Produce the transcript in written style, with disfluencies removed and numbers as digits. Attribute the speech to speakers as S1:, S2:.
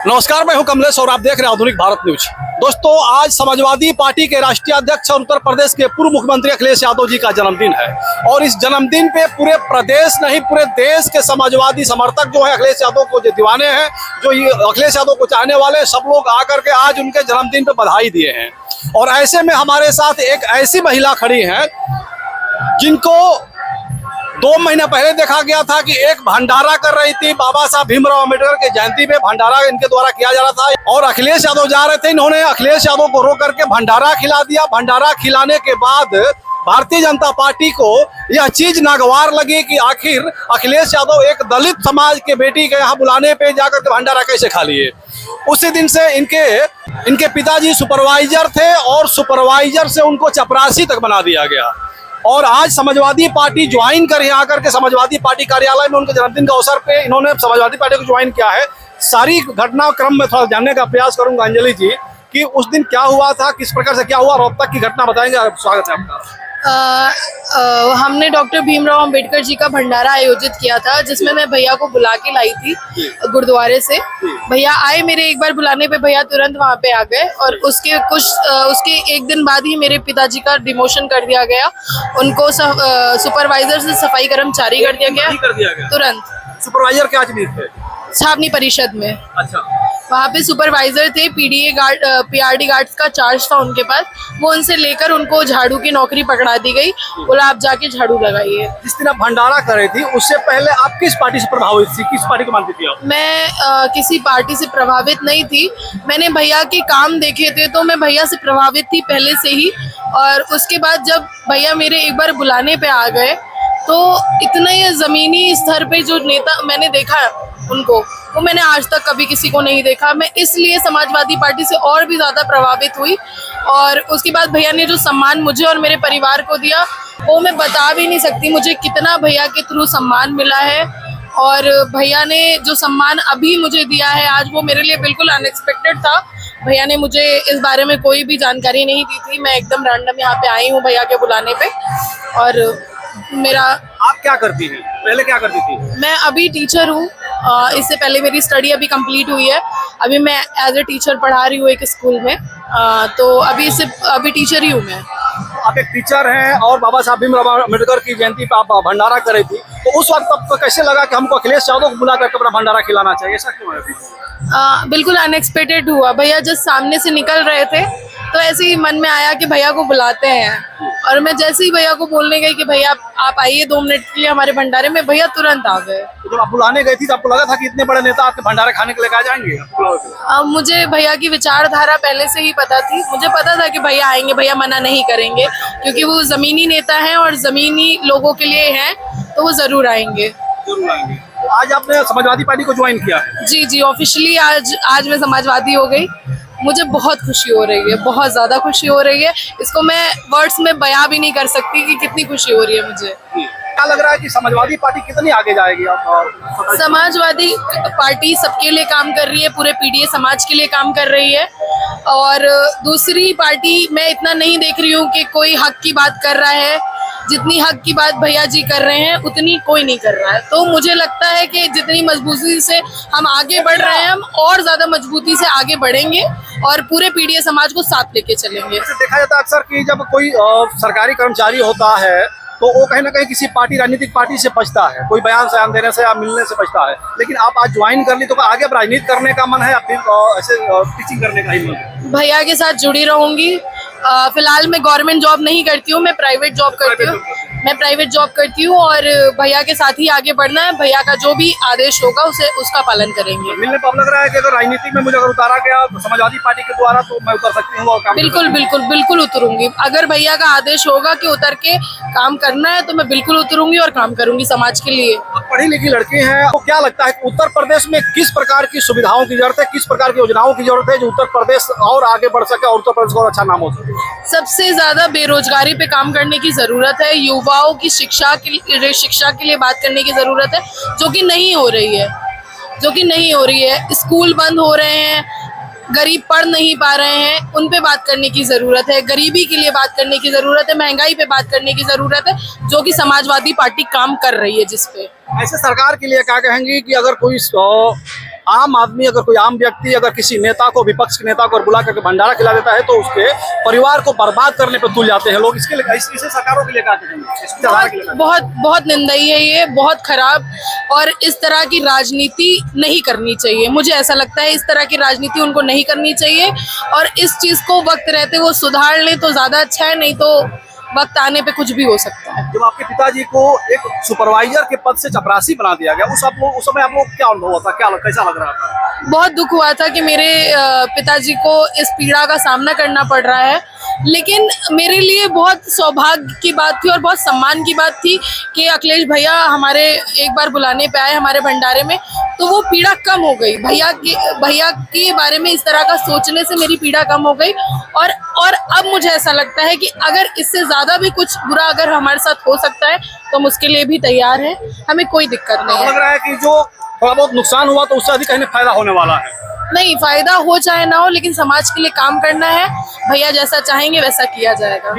S1: नमस्कार, मैं हूं कमलेश और आप देख रहे हैं आधुनिक भारत न्यूज। दोस्तों, आज समाजवादी पार्टी के राष्ट्रीय अध्यक्ष और उत्तर प्रदेश के पूर्व मुख्यमंत्री अखिलेश यादव जी का जन्मदिन है और इस जन्मदिन पे पूरे प्रदेश नहीं पूरे देश के समाजवादी समर्थक जो है अखिलेश यादव को जो दीवाने हैं, जो ये अखिलेश यादव को चाहने वाले सब लोग आकर के आज उनके जन्मदिन पे बधाई दिए हैं। और ऐसे में हमारे साथ एक ऐसी महिला खड़ी है जिनको 2 महीने पहले देखा गया था कि एक भंडारा कर रही थी। बाबा साहब भीमराव अम्बेडकर के जयंती पे भंडारा इनके द्वारा किया जा रहा था और अखिलेश यादव जा रहे थे। इन्होंने अखिलेश यादव को रोक करके भंडारा खिला दिया। भंडारा खिलाने के बाद भारतीय जनता पार्टी को यह चीज नागवार लगी कि आखिर अखिलेश यादव एक दलित समाज के बेटी के यहाँ बुलाने पे जाकर के भंडारा कैसे खा लिए। उसी दिन से इनके पिताजी सुपरवाइजर थे और सुपरवाइजर से उनको चपरासी तक बना दिया गया। और आज समाजवादी पार्टी ज्वाइन कर यहाँ आकर के समाजवादी पार्टी कार्यालय में उनके जन्मदिन के अवसर पे इन्होंने समाजवादी पार्टी को ज्वाइन किया है। सारी घटनाक्रम में थोड़ा जानने का प्रयास करूंगा अंजलि जी कि उस दिन क्या हुआ था, किस प्रकार से क्या हुआ और अब तक की घटना बताएंगे। स्वागत है आपका।
S2: हमने डॉक्टर भीमराव अंबेडकर जी का भंडारा आयोजित किया था जिसमें मैं भैया को बुला के लाई थी गुरुद्वारे से। भैया आए, मेरे एक बार बुलाने पे भैया तुरंत वहाँ पे आ गए और उसके एक दिन बाद ही मेरे पिताजी का डिमोशन कर दिया गया। उनको सुपरवाइजर से सफाई कर्मचारी कर दिया गया तुरंत।
S1: सुपरवाइजर क्या चीज थे?
S2: छावनी परिषद में।
S1: अच्छा।
S2: वहाँ पे सुपरवाइजर थे, पीडीए गार्ड, पीआरडी गार्ड्स का चार्ज था उनके पास। वो उनसे लेकर उनको झाड़ू की नौकरी पकड़ा दी गई। बोला आप जाके झाड़ू लगाइए।
S1: जिस दिन आप भंडारा कर रही थी उससे पहले आप किस पार्टी से प्रभावित थी, किस पार्टी को मानती थी आप?
S2: मैं किसी पार्टी से प्रभावित नहीं थी। मैंने भैया के काम देखे थे तो मैं भैया से प्रभावित थी पहले से ही। और उसके बाद जब भैया मेरे एक बार बुलाने पे आ गए तो इतने जमीनी स्तर पे जो नेता मैंने देखा उनको, वो मैंने आज तक कभी किसी को नहीं देखा। मैं इसलिए समाजवादी पार्टी से और भी ज़्यादा प्रभावित हुई। और उसके बाद भैया ने जो सम्मान मुझे और मेरे परिवार को दिया वो मैं बता भी नहीं सकती मुझे कितना भैया के थ्रू सम्मान मिला है। और भैया ने जो सम्मान अभी मुझे दिया है आज, वो मेरे लिए बिल्कुल अनएक्सपेक्टेड था। भैया ने मुझे इस बारे में कोई भी जानकारी नहीं दी थी। मैं एकदम रैंडम यहाँ पे आई हूँ भैया के बुलाने पे। और मेरा
S1: आप क्या करती थी, पहले क्या करती थी?
S2: मैं अभी टीचर हूँ। इससे पहले मेरी स्टडी अभी कंप्लीट हुई है। अभी मैं एज ए टीचर पढ़ा रही हूँ एक स्कूल में। तो अभी टीचर ही हूँ मैं।
S1: आप एक टीचर हैं और बाबा साहब भीमराव अम्बेडकर की जयंती पे आप भंडारा कर रही थी, तो उस वक्त आपको कैसे लगा कि हमको अखिलेश यादव को बुला करके अपना भंडारा खिलाना चाहिए? ऐसा क्यों है?
S2: बिल्कुल अनएक्सपेक्टेड हुआ। भैया जब सामने से निकल रहे थे तो ऐसे ही मन में आया कि भैया को बुलाते हैं। और मैं जैसे ही भैया को बोलने गई कि भैया आप आइए 2 मिनट के लिए हमारे भंडारे में, भैया तुरंत आ गए।
S1: तो जब आप बुलाने गई थी तो आपको लगा था कि इतने बड़े नेता आपके भंडारे खाने के लिए आ जाएंगे?
S2: मुझे भैया की विचारधारा पहले से ही पता थी। मुझे पता था कि भैया आएंगे, भैया मना नहीं करेंगे क्योंकि वो जमीनी नेता हैं और जमीनी लोगों के लिए हैं, तो वो जरूर आएंगे।
S1: आज आपने समाजवादी पार्टी को ज्वाइन किया है?
S2: जी, ऑफिशियली आज मैं समाजवादी हो गई। मुझे बहुत खुशी हो रही है, बहुत ज़्यादा खुशी हो रही है। इसको मैं वर्ड्स में बयां भी नहीं कर सकती कि कितनी खुशी हो रही है मुझे।
S1: क्या लग रहा है कि समाजवादी पार्टी कितनी आगे जाएगी?
S2: समाजवादी पार्टी सबके लिए काम कर रही है, पूरे पीडीए समाज के लिए काम कर रही है। और दूसरी पार्टी मैं इतना नहीं देख रही हूँ कि कोई हक की बात कर रहा है। जितनी हक की बात भैया जी कर रहे हैं उतनी कोई नहीं कर रहा है। तो मुझे लगता है कि जितनी मजबूती से हम आगे बढ़ रहे हैं, हम और ज़्यादा मजबूती से आगे बढ़ेंगे और पूरे पीडीए समाज को साथ लेके चलेंगे।
S1: देखा जाता है अक्सर कि जब कोई सरकारी कर्मचारी होता है तो वो कहीं ना कहीं किसी पार्टी राजनीतिक पार्टी से बचता है, कोई बयान सयान देने से या मिलने से बचता है। लेकिन आप आज ज्वाइन कर ली तो आगे राजनीति करने का मन है या फिर ऐसे टीचिंग करने का ही मन है?
S2: भैया के साथ जुड़ी रहूंगी। फिलहाल मैं गवर्नमेंट जॉब नहीं करती हूँ, मैं प्राइवेट जॉब करती हूँ और भैया के साथ ही आगे बढ़ना है। भैया का जो भी आदेश होगा उसका पालन करेंगे।
S1: मिलने पर लग रहा है कि अगर राजनीति में मुझे अगर उतारा गया तो समाजवादी पार्टी के द्वारा तो मैं उतर सकती हूँ और काम
S2: बिल्कुल उतरूंगी। अगर भैया का आदेश होगा कि उतर के काम करना है तो मैं बिल्कुल उतरूंगी और काम करूंगी समाज के लिए।
S1: पढ़ी लिखी लड़की हैं, तो क्या लगता है उत्तर प्रदेश में किस प्रकार की सुविधाओं की जरूरत है, किस प्रकार की योजनाओं की जरूरत है जो उत्तर प्रदेश और आगे बढ़ सके और उत्तर प्रदेश को और अच्छा नाम हो सके?
S2: सबसे ज्यादा बेरोजगारी पे काम करने की जरूरत है। युवाओं की शिक्षा के लिए बात करने की जरूरत है, जो कि नहीं हो रही है। स्कूल बंद हो रहे हैं, गरीब पढ़ नहीं पा रहे हैं, उन पे बात करने की ज़रूरत है। गरीबी के लिए बात करने की ज़रूरत है, महंगाई पे बात करने की ज़रूरत है, जो कि समाजवादी पार्टी काम कर रही है जिस पे।
S1: ऐसे सरकार के लिए क्या कहेंगी कि अगर कोई आम आदमी, अगर कोई आम व्यक्ति अगर किसी नेता को, विपक्ष के नेता को बुला करके भंडारा खिला देता है तो उसके परिवार को बर्बाद करने पर तुल जाते हैं लोग। इसके लिए इसे सरकारों के लिए क्या कहेंगे? इस विचारधारा के लिए क्या कहेंगे?
S2: बहुत बहुत निंदनीय है ये, बहुत खराब। और इस तरह की राजनीति नहीं करनी चाहिए, मुझे ऐसा लगता है इस तरह की राजनीति उनको नहीं करनी चाहिए। और इस चीज को वक्त रहते वो सुधार ले तो ज्यादा अच्छा है, नहीं तो वक्त आने पे कुछ भी हो सकता है।
S1: जब आपके पिताजी को एक सुपरवाइजर के पद से चपरासी बना दिया गया, उस समय आप लोग क्या अनुभव होता, कैसा लग रहा था?
S2: बहुत दुख हुआ था कि मेरे पिताजी को इस पीड़ा का सामना करना पड़ रहा है, लेकिन मेरे लिए बहुत सौभाग्य की बात थी और बहुत सम्मान की बात थी कि अखिलेश भैया हमारे एक बार बुलाने पे आए हमारे भंडारे में, तो वो पीड़ा कम हो गई। भैया के बारे में इस तरह का सोचने से मेरी पीड़ा कम हो गई। और अब मुझे ऐसा लगता है कि अगर इससे ज्यादा भी कुछ बुरा अगर हमारे साथ हो सकता है तो हम उसके लिए भी तैयार हैं, हमें कोई दिक्कत नहीं
S1: लग
S2: है।
S1: रहा है कि जो थोड़ा बहुत नुकसान हुआ तो उससे अधिक कहीं फायदा होने वाला है।
S2: नहीं, फायदा हो चाहे ना हो, लेकिन समाज के लिए काम करना है। भैया जैसा चाहेंगे वैसा किया जाएगा।